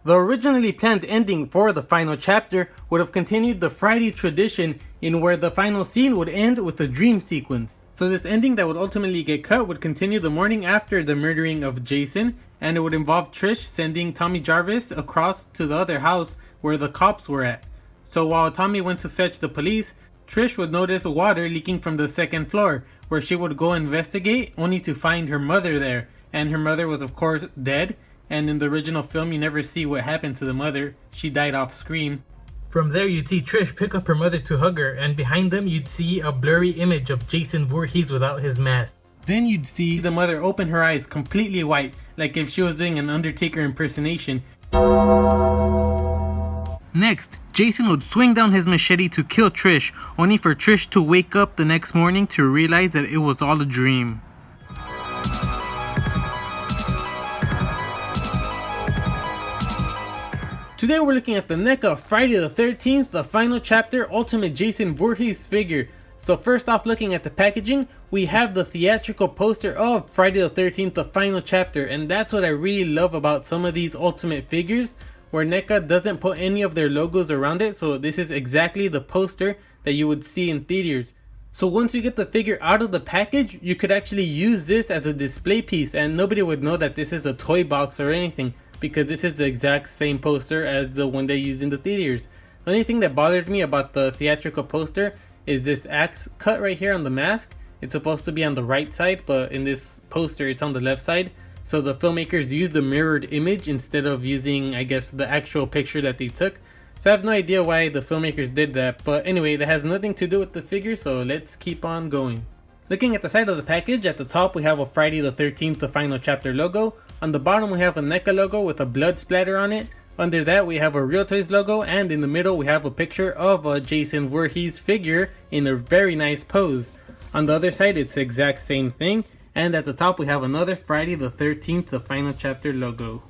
The originally planned ending for the final chapter would have continued the Friday tradition in where the final scene would end with a dream sequence. So this ending that would ultimately get cut would continue the morning after the murdering of Jason, and it would involve Trish sending Tommy Jarvis across to the other house where the cops were at. So while Tommy went to fetch the police, Trish would notice water leaking from the second floor, where she would go investigate only to find her mother there. And her mother was of course dead, and in the original film you never see what happened to the mother. She died off screen. From there you'd see Trish pick up her mother to hug her, and behind them you'd see a blurry image of Jason Voorhees without his mask. Then you'd see the mother open her eyes completely white, like if she was doing an Undertaker impersonation. Next, Jason would swing down his machete to kill Trish, only for Trish to wake up the next morning to realize that it was all a dream. Today we're looking at the NECA Friday the 13th, the final chapter, Ultimate Jason Voorhees figure. So first off, looking at the packaging, we have the theatrical poster of Friday the 13th, the final chapter, and that's what I really love about some of these Ultimate figures, where NECA doesn't put any of their logos around it, so this is exactly the poster that you would see in theaters. So once you get the figure out of the package, you could actually use this as a display piece, and nobody would know that this is a toy box or anything, because this is the exact same poster as the one they used in the theaters. The only thing that bothered me about the theatrical poster is this axe cut right here on the mask. It's supposed to be on the right side, but in this poster it's on the left side. So the filmmakers used a mirrored image instead of using, I guess, the actual picture that they took. So I have no idea why the filmmakers did that, but anyway, that has nothing to do with the figure, so let's keep on going. Looking at the side of the package, at the top we have a Friday the 13th, the final chapter logo. On the bottom we have a NECA logo with a blood splatter on it. Under that we have a Real Toys logo, and in the middle we have a picture of a Jason Voorhees figure in a very nice pose. On the other side it's the exact same thing, and at the top we have another Friday the 13th, the final chapter logo.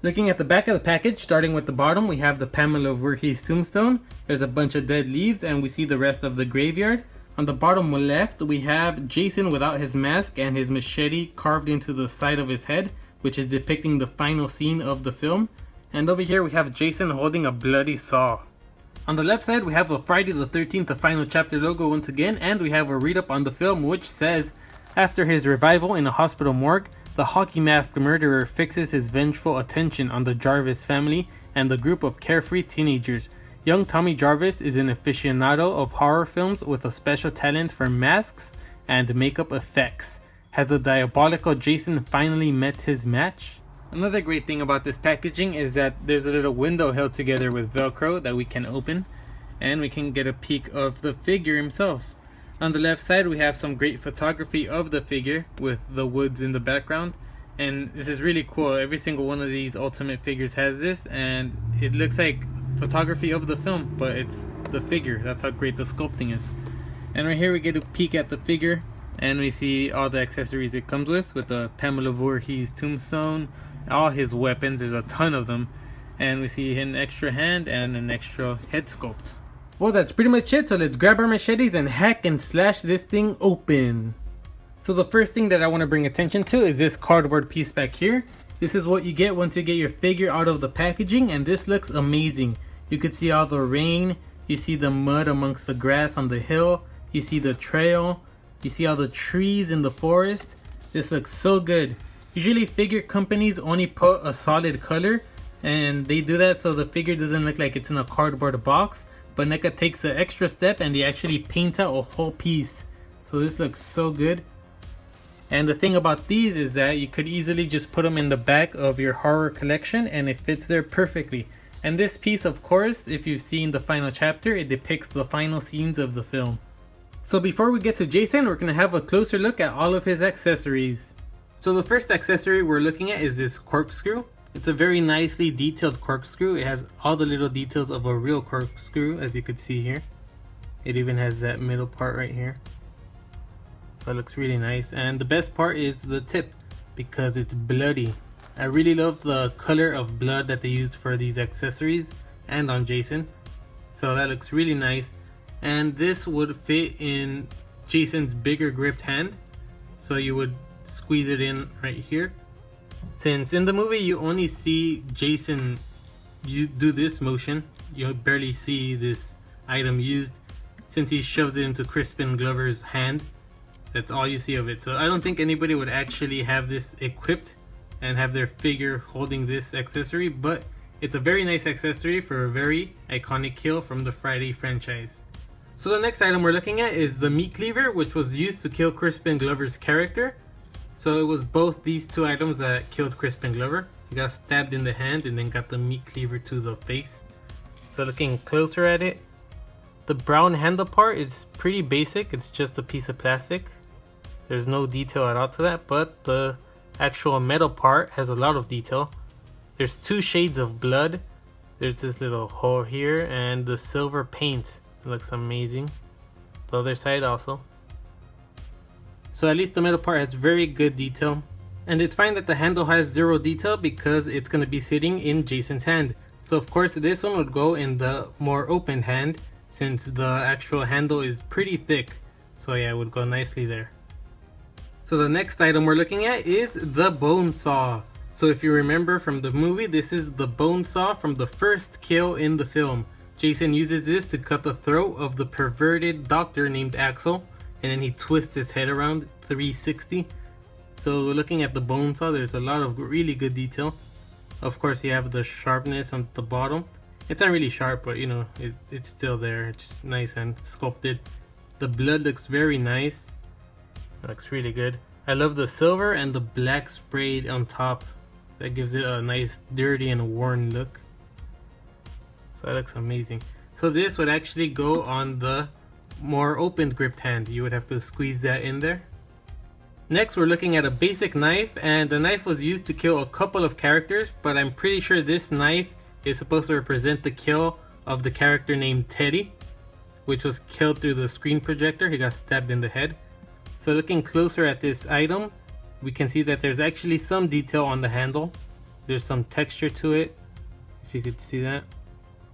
Looking at the back of the package, starting with the bottom, we have the Pamela Voorhees Tombstone. There's a bunch of dead leaves and we see the rest of the graveyard. On the bottom left, we have Jason without his mask and his machete carved into the side of his head, which is depicting the final scene of the film. And over here we have Jason holding a bloody saw. On the left side, we have a Friday the 13th, the final chapter logo once again, and we have a read-up on the film which says, after his revival in a hospital morgue, the hockey masked murderer fixes his vengeful attention on the Jarvis family and the group of carefree teenagers. Young Tommy Jarvis is an aficionado of horror films with a special talent for masks and makeup effects. Has the diabolical Jason finally met his match? Another great thing about this packaging is that there's a little window held together with Velcro that we can open, and we can get a peek of the figure himself. On the left side we have some great photography of the figure with the woods in the background, and this is really cool. Every single one of these Ultimate figures has this, and it looks like photography of the film, but it's the figure. That's how great the sculpting is. And right here we get a peek at the figure, and we see all the accessories it comes with the Pamela Voorhees Tombstone, all his weapons, there's a ton of them, and we see an extra hand and an extra head sculpt. Well, that's pretty much it, so let's grab our machetes and hack and slash this thing open. So the first thing that I want to bring attention to is this cardboard piece back here. This is what you get once you get your figure out of the packaging, and this looks amazing. You can see all the rain, you see the mud amongst the grass on the hill, you see the trail, you see all the trees in the forest. This looks so good. Usually figure companies only put a solid color, and they do that so the figure doesn't look like it's in a cardboard box, but NECA takes an extra step and they actually paint out a whole piece. So this looks so good. And the thing about these is that you could easily just put them in the back of your horror collection and it fits there perfectly. And this piece, of course, if you've seen the final chapter, it depicts the final scenes of the film. So before we get to Jason, we're going to have a closer look at all of his accessories. So the first accessory we're looking at is this corkscrew. It's a very nicely detailed corkscrew. It has all the little details of a real corkscrew, as you could see here. It even has that middle part right here. That looks really nice, and the best part is the tip because it's bloody. I really love the color of blood that they used for these accessories and on Jason, so that looks really nice. And this would fit in Jason's bigger gripped hand, so you would squeeze it in right here, Since in the movie you only see Jason do this motion, you barely see this item used. Since he shoves it into Crispin Glover's hand, that's all you see of it. So I don't think anybody would actually have this equipped and have their figure holding this accessory, but it's a very nice accessory for a very iconic kill from the Friday franchise. So the next item we're looking at is the meat cleaver, which was used to kill Crispin Glover's character. So it was both these two items that killed Crispin Glover. He got stabbed in the hand and then got the meat cleaver to the face. So looking closer at it, the brown handle part is pretty basic. It's just a piece of plastic. There's no detail at all to that, but the actual metal part has a lot of detail. There's two shades of blood. There's this little hole here and the silver paint. It looks amazing. The other side also. So at least the metal part has very good detail. And it's fine that the handle has zero detail because it's going to be sitting in Jason's hand. So of course this one would go in the more open hand since the actual handle is pretty thick. So yeah, it would go nicely there. So the next item we're looking at is the bone saw. So if you remember from the movie, this is the bone saw from the first kill in the film. Jason uses this to cut the throat of the perverted doctor named Axel, and then he twists his head around 360. So looking at the bone saw, there's a lot of really good detail. Of course you have the sharpness on the bottom. It's not really sharp, but you know, it's still there. It's nice and sculpted. The blood looks very nice. It looks really good. I love the silver and the black sprayed on top. That gives it a nice dirty and worn look. So that looks amazing. So this would actually go on the more open gripped hand. You would have to squeeze that in there. Next we're looking at a basic knife, and the knife was used to kill a couple of characters, but I'm pretty sure this knife is supposed to represent the kill of the character named Teddy, which was killed through the screen projector. He got stabbed in the head. So looking closer at this item, we can see that there's actually some detail on the handle. There's some texture to it, if you could see that.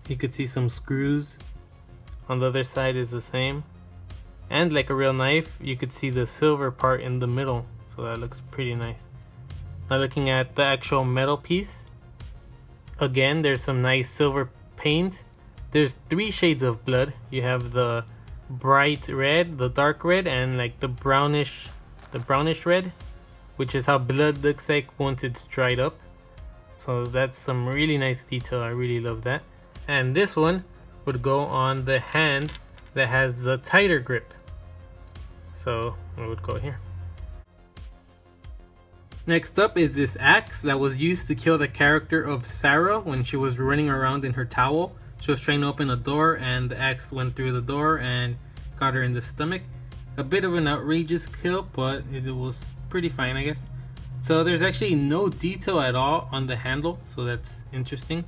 You could see some screws. On the other side is the same. And like a real knife, you could see the silver part in the middle. So that looks pretty nice. Now looking at the actual metal piece, again there's some nice silver paint. There's three shades of blood. You have the bright red, the dark red, and like the brownish red, which is how blood looks like once it's dried up. So that's some really nice detail. I really love that. And this one would go on the hand that has the tighter grip. So it would go here. Next up is this axe that was used to kill the character of Sarah when she was running around in her towel. She was trying to open a door and the axe went through the door and got her in the stomach. A bit of an outrageous kill, but it was pretty fine, I guess. So there's actually no detail at all on the handle, so that's interesting.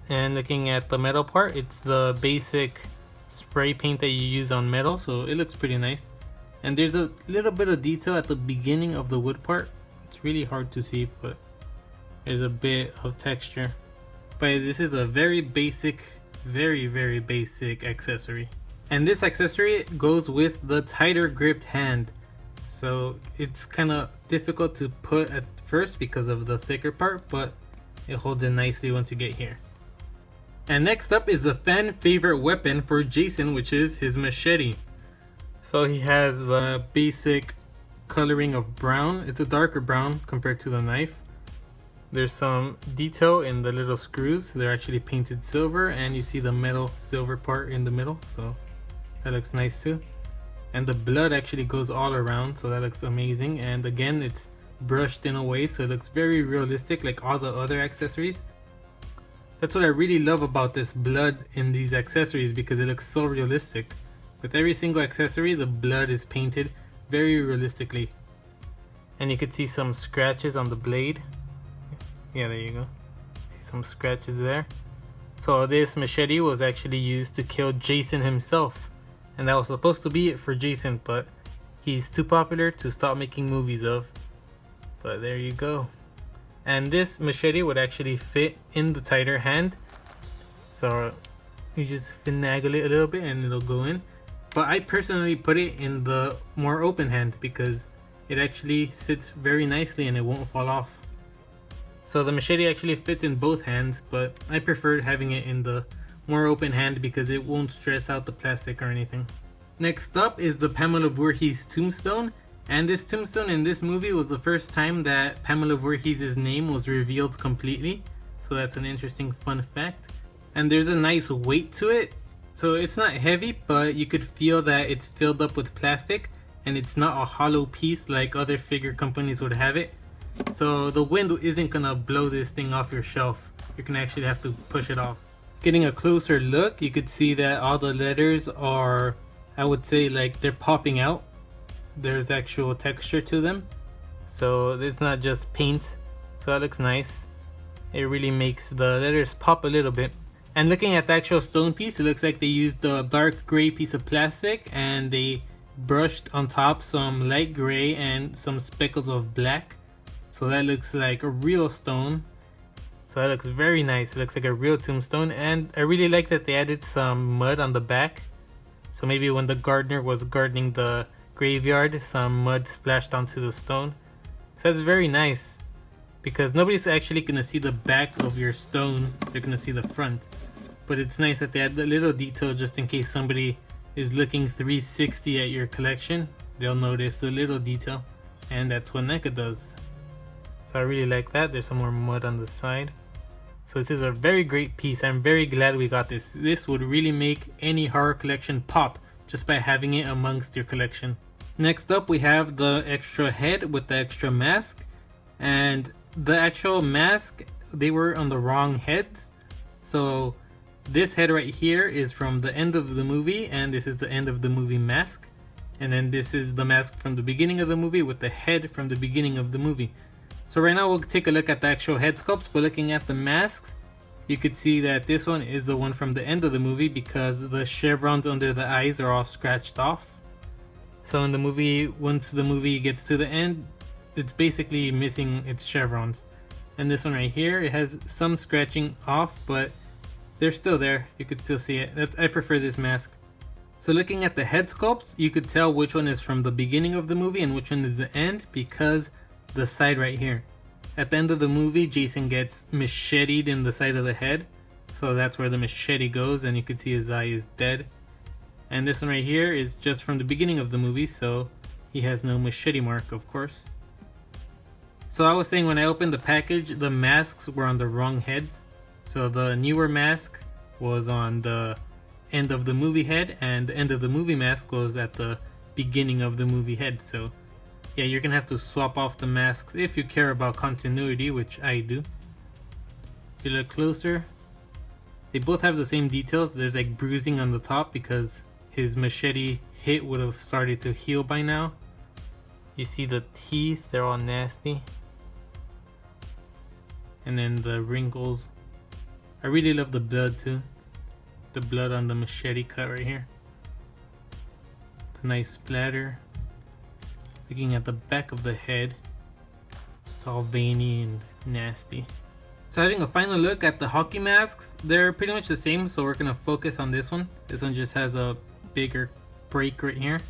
And looking at the metal part, it's the basic spray paint that you use on metal, so it looks pretty nice. And there's a little bit of detail at the beginning of the wood part. It's really hard to see, but there's a bit of texture. But this is a very basic, very basic accessory. And this accessory goes with the tighter gripped hand. So it's kind of difficult to put at first because of the thicker part, but it holds it nicely once you get here. And next up is a fan favorite weapon for Jason, which is his machete. So he has the basic coloring of brown. It's a darker brown compared to the knife. There's some detail in the little screws. They're actually painted silver, and you see the metal silver part in the middle, so that looks nice too. And the blood actually goes all around, so that looks amazing. And again, it's brushed in a way so it looks very realistic like all the other accessories. That's what I really love about this blood in these accessories, because it looks so realistic. With every single accessory, the blood is painted very realistically. And you could see some scratches on the blade. Yeah, there you go. See some scratches there. So this machete was actually used to kill Jason himself. And that was supposed to be it for Jason, but he's too popular to stop making movies of. But there you go. And this machete would actually fit in the tighter hand. So you just finagle it a little bit and it'll go in. But I personally put it in the more open hand because it actually sits very nicely and it won't fall off. So the machete actually fits in both hands, but I prefer having it in the more open hand because it won't stress out the plastic or anything. Next up is the Pamela Voorhees Tombstone, and this tombstone in this movie was the first time that Pamela Voorhees' name was revealed completely, so that's an interesting fun fact. And there's a nice weight to it, so it's not heavy, but you could feel that it's filled up with plastic, and it's not a hollow piece like other figure companies would have it. So the wind isn't gonna blow this thing off your shelf. You're gonna actually have to push it off. Getting a closer look, you could see that all the letters are, I would say, like they're popping out. There's actual texture to them, so it's not just paint. So that looks nice. It really makes the letters pop a little bit. And looking at the actual stone piece, it looks like they used a dark gray piece of plastic and they brushed on top some light gray and some speckles of black. So that looks like a real stone. So that looks very nice. It looks like a real tombstone, and I really like that they added some mud on the back. So maybe when the gardener was gardening the graveyard, some mud splashed onto the stone. So that's very nice, because nobody's actually gonna see the back of your stone, they're gonna see the front. But it's nice that they add a little detail just in case somebody is looking 360 at your collection. They'll notice the little detail, and that's what NECA does. So I really like that. There's some more mud on the side. So this is a very great piece. I'm very glad we got this. This would really make any horror collection pop just by having it amongst your collection. Next up we have the extra head with the extra mask. And the actual mask, they were on the wrong heads. So this head right here is from the end of the movie, and this is the end of the movie mask. And then this is the mask from the beginning of the movie with the head from the beginning of the movie. So right now we'll take a look at the actual head sculpts, but looking at the masks, you could see that this one is the one from the end of the movie because the chevrons under the eyes are all scratched off. So in the movie, once the movie gets to the end, it's basically missing its chevrons. And this one right here, it has some scratching off, but they're still there. You could still see it. I prefer this mask. So looking at the head sculpts, you could tell which one is from the beginning of the movie and which one is the end because the side right here. At the end of the movie, Jason gets macheted in the side of the head, so that's where the machete goes, and you can see his eye is dead. And this one right here is just from the beginning of the movie, so he has no machete mark, of course. So I was saying when I opened the package, the masks were on the wrong heads. So the newer mask was on the end of the movie head, and the end of the movie mask was at the beginning of the movie head. So yeah, you're gonna have to swap off the masks if you care about continuity, which I do. If you look closer, they both have the same details. There's like bruising on the top because his machete hit would have started to heal by now. You see the teeth, they're all nasty. And then the wrinkles. I really love the blood too. The blood on the machete cut right here. The nice splatter. Looking at the back of the head, it's all veiny and nasty. So having a final look at the hockey masks, they're pretty much the same, so we're gonna focus on this one. This one just has a bigger break right here.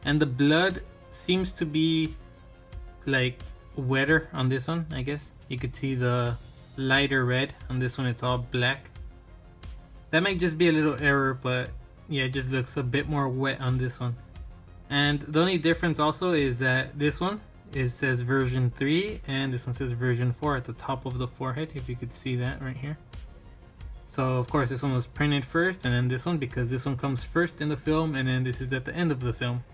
And the blood seems to be like wetter on this one, I guess. You could see the lighter red. On this one it's all black. That might just be a little error, but yeah, it just looks a bit more wet on this one. And the only difference also is that this one, it says version 3 and this one says version 4 at the top of the forehead, if you could see that right here. So of course this one was printed first, and then this one, because this one comes first in the film, and then this is at the end of the film.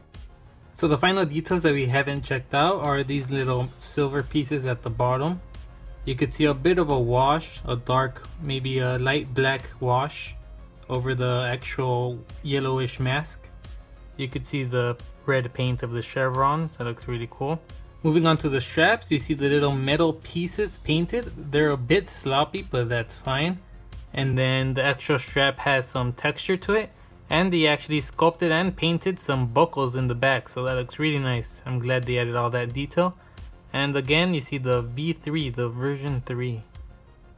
So the final details that we haven't checked out are these little silver pieces at the bottom. You could see a bit of a wash, a dark, maybe a light black wash over the actual yellowish mask. You could see the red paint of the chevrons. That looks really cool. Moving on to the straps, you see the little metal pieces painted. They're a bit sloppy, but that's fine. And then the actual strap has some texture to it, and they actually sculpted and painted some buckles in the back, so that looks really nice. I'm glad they added all that detail. And again, you see the V3, the version 3.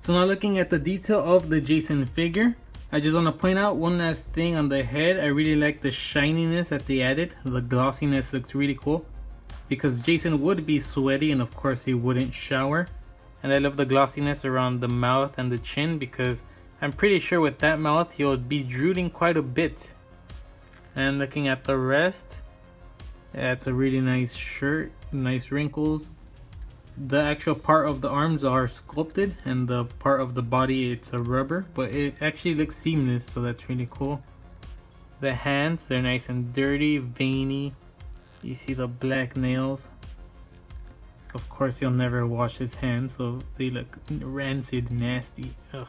So now looking at the detail of the Jason figure, I just want to point out one last thing on the head. I really like the shininess that they added. The glossiness looks really cool because Jason would be sweaty and of course he wouldn't shower. And I love the glossiness around the mouth and the chin, because I'm pretty sure with that mouth he'll be drooling quite a bit. And looking at the rest, yeah, it's a really nice shirt, nice wrinkles. The actual part of the arms are sculpted, and the part of the body, it's a rubber, but it actually looks seamless, so that's really cool. The hands, they're nice and dirty, veiny. You see the black nails. Of course he'll never wash his hands, so they look rancid, nasty. Ugh.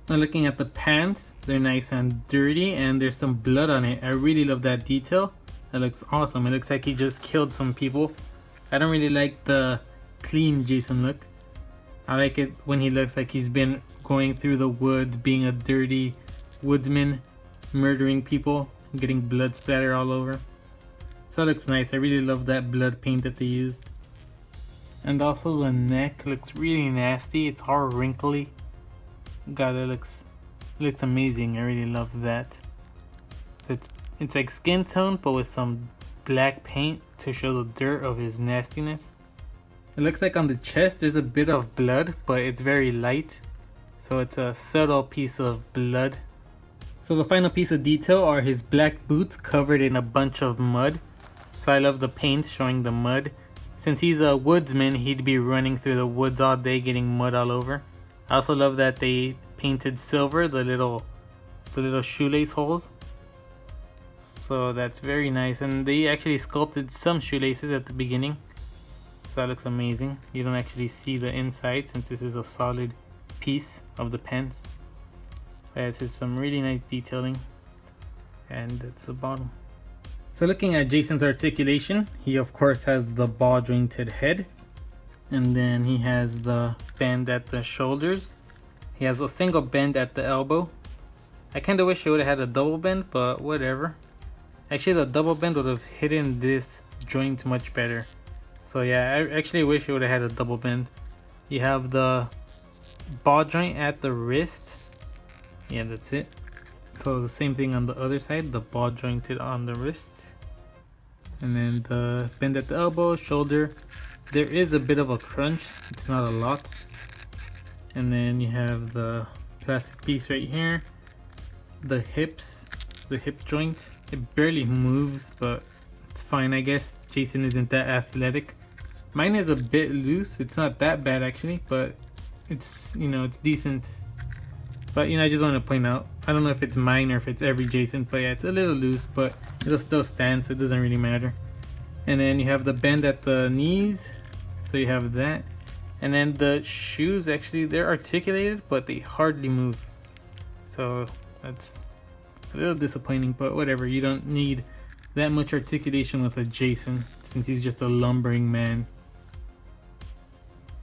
Now looking at the pants, they're nice and dirty, and there's some blood on it. I really love that detail. That looks awesome. It looks like he just killed some people. I don't really like the clean Jason look. I like it when he looks like he's been going through the woods, being a dirty woodsman, murdering people, getting blood splatter all over. So it looks nice. I really love that blood paint that they used. And also the neck looks really nasty. It's all wrinkly. God, it looks amazing. I really love that. So it's like skin tone, but with some black paint to show the dirt of his nastiness. It looks like on the chest there's a bit of blood, but it's very light, so it's a subtle piece of blood. So the final piece of detail are his black boots covered in a bunch of mud. So I love the paint showing the mud. Since he's a woodsman, he'd be running through the woods all day getting mud all over. I also love that they painted silver the little shoelace holes. So that's very nice, and they actually sculpted some shoelaces at the beginning. So that looks amazing. You don't actually see the inside since this is a solid piece of the pants. This is some really nice detailing. And that's the bottom. So looking at Jason's articulation, he of course has the ball jointed head. And then he has the bend at the shoulders. He has a single bend at the elbow. I kind of wish he would have had a double bend, but whatever. Actually, the double bend would have hidden this joint much better. So yeah, I actually wish it would have had a double bend. You have the ball joint at the wrist. Yeah, that's it. So the same thing on the other side, the ball jointed on the wrist. And then the bend at the elbow, shoulder. There is a bit of a crunch, it's not a lot. And then you have the plastic piece right here. The hips, the hip joint. It barely moves, but it's fine, I guess. Jason isn't that athletic. Mine is a bit loose. It's not that bad actually, but it's, you know, it's decent. But you know, I just want to point out, I don't know if it's mine or if it's every Jason, but yeah, it's a little loose, but it'll still stand, so it doesn't really matter. And then you have the bend at the knees, so you have that. And then the shoes, actually they're articulated, but they hardly move. So that's a little disappointing, but whatever. You don't need that much articulation with a Jason, since he's just a lumbering man.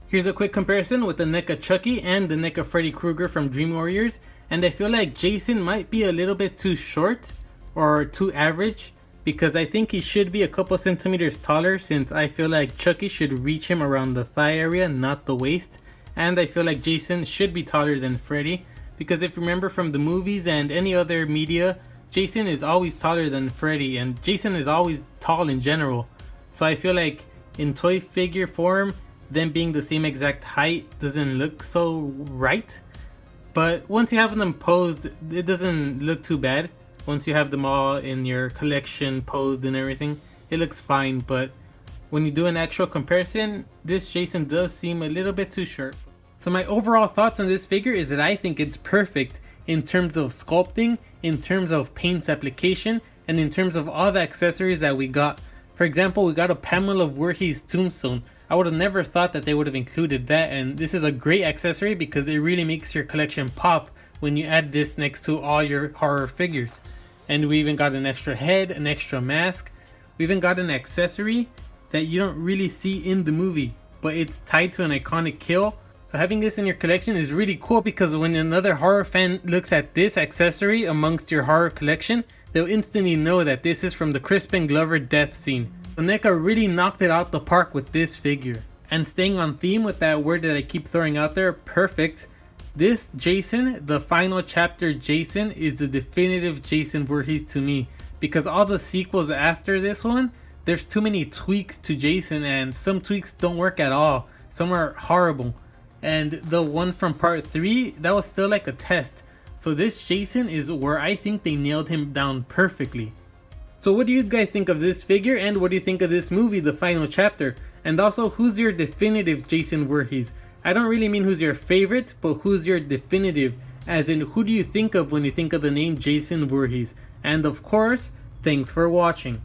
Here's a quick comparison with the NECA Chucky and the NECA Freddy Krueger from Dream Warriors, and I feel like Jason might be a little bit too short or too average, because I think he should be a couple centimeters taller, since I feel like Chucky should reach him around the thigh area, not the waist. And I feel like Jason should be taller than Freddy, because if you remember from the movies and any other media, Jason is always taller than Freddy, and Jason is always tall in general. So I feel like in toy figure form, them being the same exact height doesn't look so right. But once you have them posed, it doesn't look too bad. Once you have them all in your collection posed and everything, it looks fine. But when you do an actual comparison, this Jason does seem a little bit too short. So my overall thoughts on this figure is that I think it's perfect in terms of sculpting, in terms of paint application, and in terms of all the accessories that we got. For example, we got a Pamela Voorhees Tombstone. I would have never thought that they would have included that, and this is a great accessory because it really makes your collection pop when you add this next to all your horror figures. And we even got an extra head, an extra mask. We even got an accessory that you don't really see in the movie, but it's tied to an iconic kill. So having this in your collection is really cool, because when another horror fan looks at this accessory amongst your horror collection, they'll instantly know that this is from the Crispin Glover death scene. So NECA really knocked it out the park with this figure. And staying on theme with that word that I keep throwing out there, perfect. This Jason, the final chapter Jason, is the definitive Jason Voorhees to me. Because all the sequels after this one, there's too many tweaks to Jason, and some tweaks don't work at all. Some are horrible. and the one from part 3, that was still like a test. So this Jason is where I think they nailed him down perfectly. So what do you guys think of this figure, and what do you think of this movie, the final chapter? And also, who's your definitive Jason Voorhees? I don't really mean who's your favorite, but who's your definitive, as in who do you think of when you think of the name Jason Voorhees? And of course, thanks for watching.